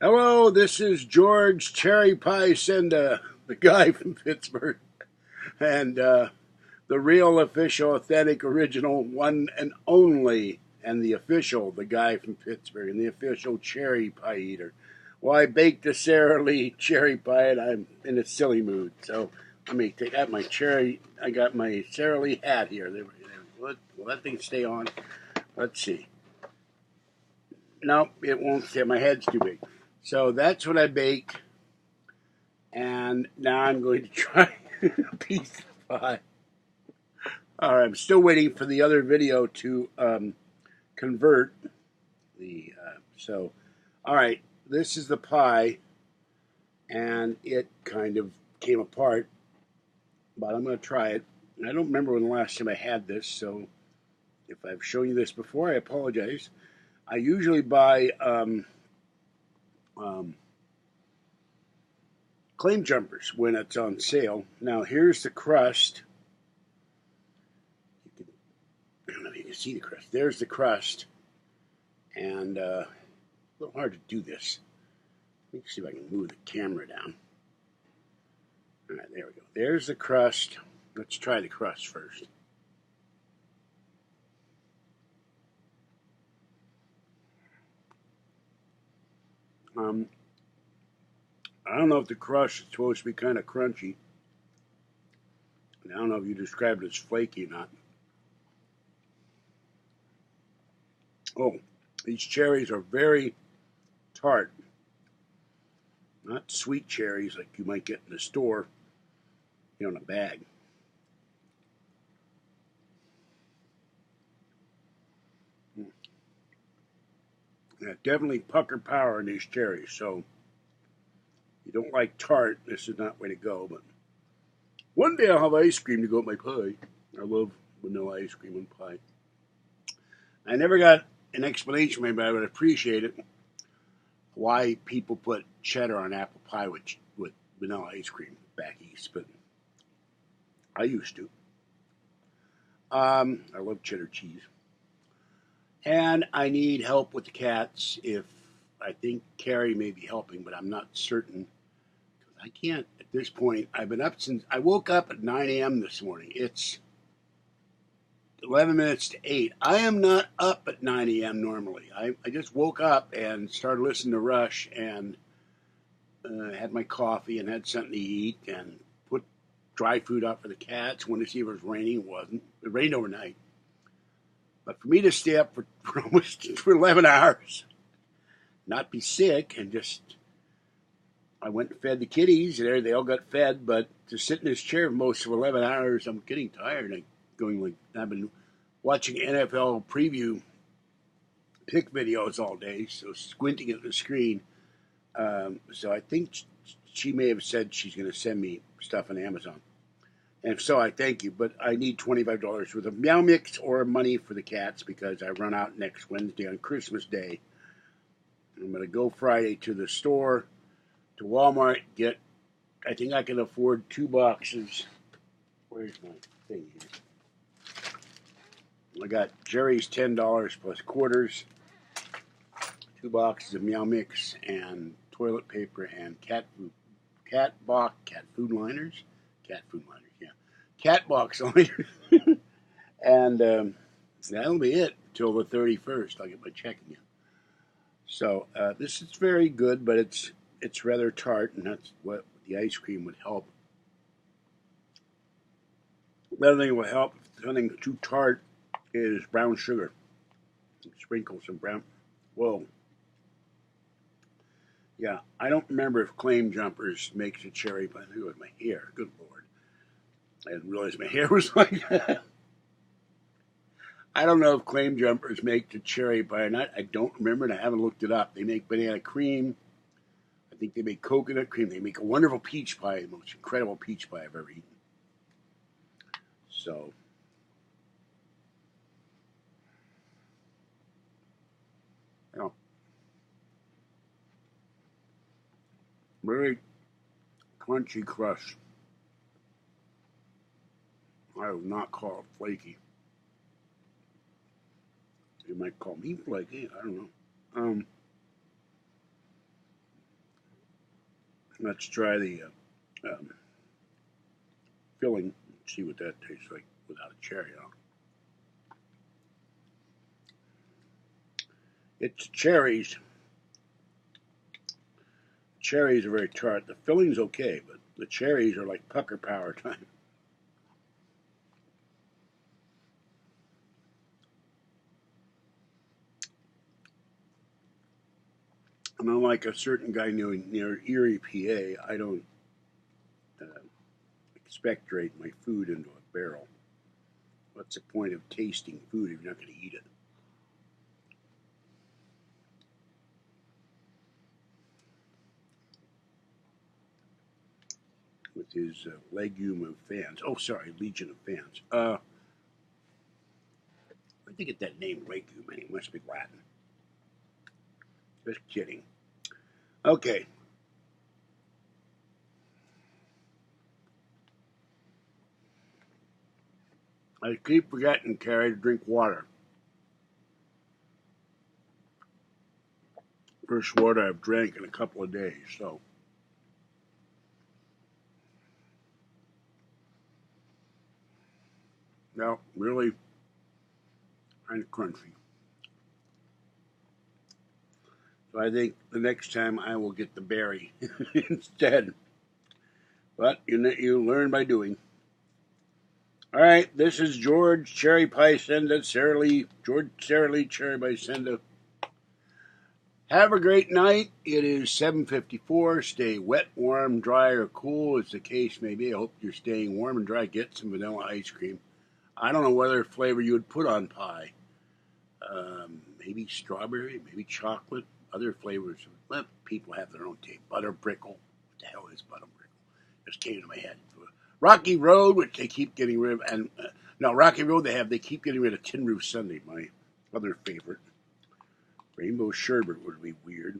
Hello, this is George Cherry Pie Senda, the guy from Pittsburgh, and the real, official, authentic, original, one and only, and the official, the guy from Pittsburgh, and the official cherry pie eater. Well, I baked a Sara Lee cherry pie, and I'm in a silly mood. So let me take out my cherry. I got my Sara Lee hat here. Will that thing stay on? Let's see. No, it won't stay. My head's too big. So that's what I bake. And now I'm going to try a piece of pie. All right, I'm still waiting for the other video to convert. All right, this is the pie, and it kind of came apart, but I'm going to try it. I don't remember when the last time I had this, so if I've shown you this before, I apologize. I usually buy claim jumpers when it's on sale. Now, here's the crust. I don't know if you can see the crust. There's the crust, and a little hard to do this. Let me see if I can move the camera down. All right, there we go. There's the crust. Let's try the crust first. I don't know if the crust is supposed to be kind of crunchy. I don't know if you described it as flaky or not. Oh, these cherries are very tart. Not sweet cherries like you might get in the store, in a bag. Yeah, definitely pucker power in these cherries. So, if you don't like tart, this is not the way to go. But one day I'll have ice cream to go with my pie. I love vanilla ice cream and pie. I never got an explanation, maybe I would appreciate it, why people put cheddar on apple pie with vanilla ice cream back east, but I used to. I love cheddar cheese. And I need help with the cats. If I think Carrie may be helping, but I'm not certain. I can't at this point. I've been up since I woke up at 9 a.m. this morning. It's 11 minutes to 8. I am not up at 9 a.m. normally. I just woke up and started listening to Rush and had my coffee and had something to eat and put dry food out for the cats. Wanted to see if it was raining. It wasn't. It rained overnight. But for me to stay up for almost for 11 hours, not be sick, and I went and fed the kitties, and they all got fed, but to sit in this chair most of 11 hours, I'm getting tired. I've been watching NFL preview pick videos all day, so squinting at the screen. So I think she may have said she's going to send me stuff on Amazon. And if so, I thank you, but I need $25 worth of Meow Mix or money for the cats because I run out next Wednesday on Christmas Day. I'm going to go Friday to the store, to Walmart, I think I can afford 2 boxes. Where's my thing here? I got Jerry's $10 plus quarters, 2 boxes of Meow Mix and toilet paper and cat food liners, yeah, cat box liners, and that'll be it till the 31st. I'll get my check again. So this is very good, but it's rather tart, and that's what the ice cream would help. The other thing that will help if something too tart is brown sugar. Sprinkle some brown. Whoa. Yeah, I don't remember if Claim Jumpers makes a cherry, but I think it was my hair. Good Lord. I didn't realize my hair was like that. I don't know if Claim Jumpers make the cherry pie or not. I don't remember, and I haven't looked it up. They make banana cream. I think they make coconut cream. They make a wonderful peach pie, the most incredible peach pie I've ever eaten. So, very crunchy crust. I would not call it flaky. You might call me flaky. I don't know. Let's try the filling. See what that tastes like without a cherry on. It's cherries. Cherries are very tart. The filling's okay, but the cherries are like pucker power time. And unlike a certain guy near Erie, PA, I don't expectorate my food into a barrel. What's the point of tasting food if you're not going to eat it? With his legume of fans. Oh, sorry, legion of fans. Where'd they get that name, legume? It must be Latin. Just kidding. Okay. I keep forgetting, Carrie, to drink water. First water I've drank in a couple of days, so. No, really kind of crunchy. So I think the next time I will get the berry instead. But you learn by doing. All right, this is George Cherry Pie Senda, George Sara Lee Cherry Pie Senda. Have a great night. It is 7:54. Stay wet, warm, dry, or cool as the case may be. I hope you're staying warm and dry. Get some vanilla ice cream. I don't know what other flavor you would put on pie. Maybe strawberry, maybe chocolate, other flavors. Let people have their own taste. Butter brickle. What the hell is butter brickle? Just came to my head. Rocky Road, which they keep getting rid of, and no, Rocky Road they keep getting rid of Tin Roof Sundae, my other favorite. Rainbow sherbet would be weird.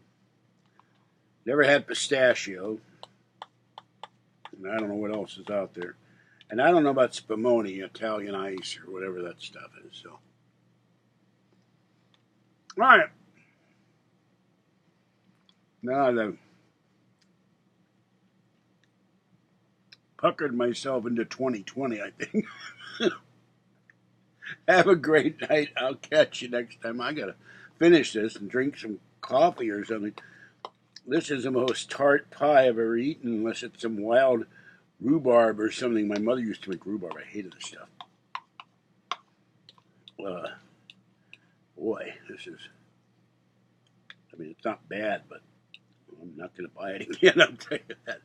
Never had pistachio, and I don't know what else is out there. And I don't know about spumoni, Italian ice, or whatever that stuff is. So, all right. Now I've puckered myself into 2020, I think. Have a great night. I'll catch you next time. I gotta finish this and drink some coffee or something. This is the most tart pie I've ever eaten, unless it's some wild rhubarb or something. My mother used to make rhubarb. I hated this stuff. Boy, this is. I mean, it's not bad, but I'm not going to buy it again. I'll tell you that.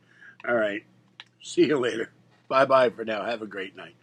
All right. See you later. Bye bye for now. Have a great night.